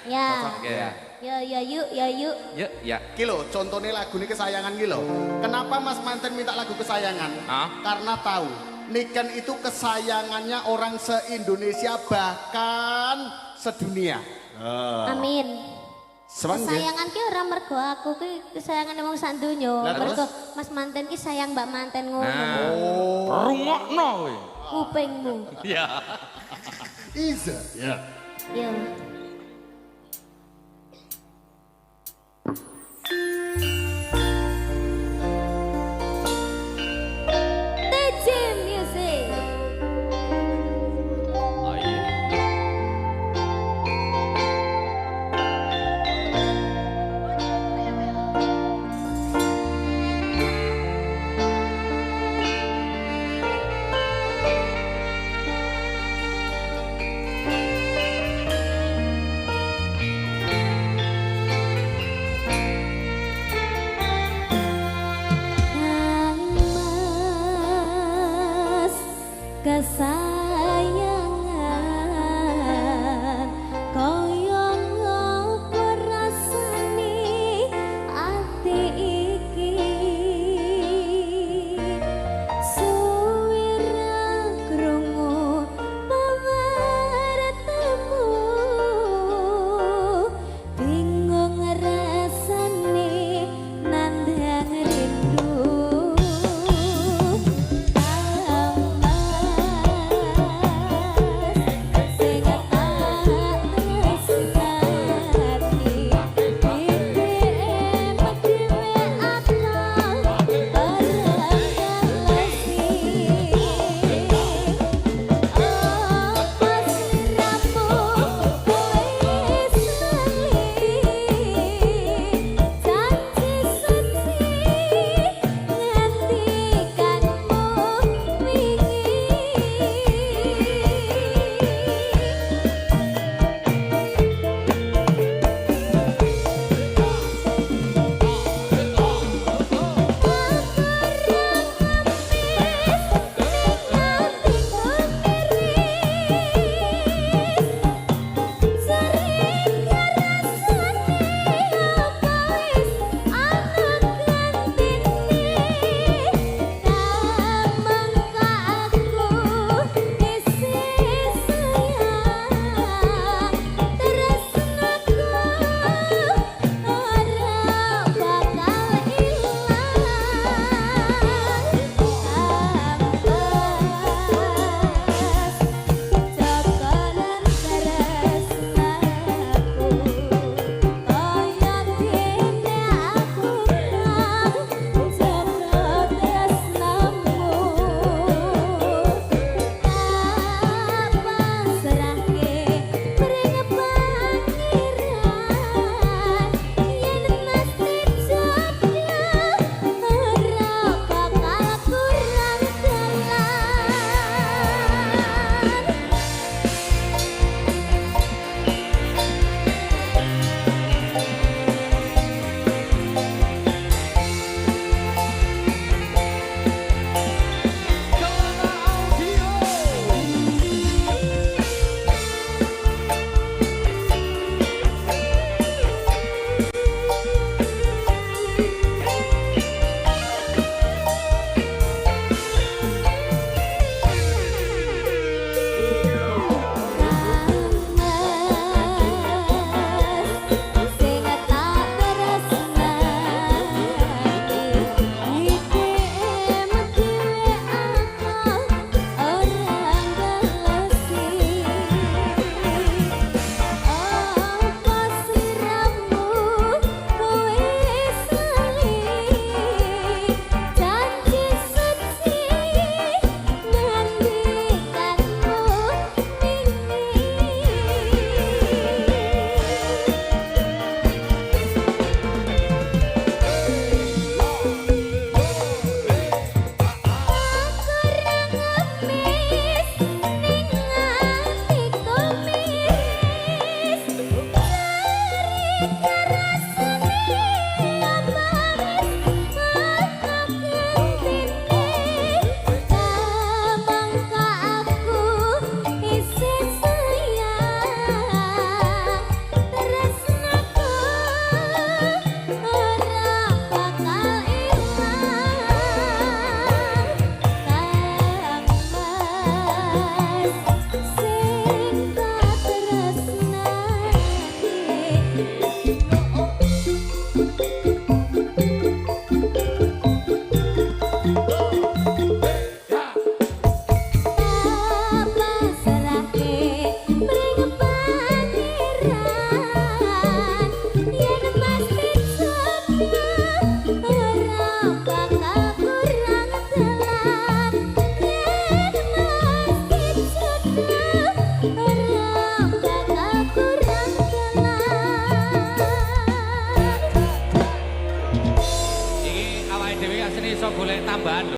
Ya. Cocok ya. Ya yuk, ya yuk. Yuk, ya. Ki lho, contohnya lagu ini kesayangan ki lho. Kenapa Mas Manten minta lagu kesayangan? Hah? Karena tahu Niken itu kesayangannya orang se-Indonesia bahkan sedunia. Amin. Semangga. Kesayangan ki ora mergo aku ki kesayangan wong sak donya. Lah, Mergo Mas Manten ki sayang Mbak Manten ngono. Nah, rungokno kowe. Kupingmu. Iya. Iza. Ya. Ya.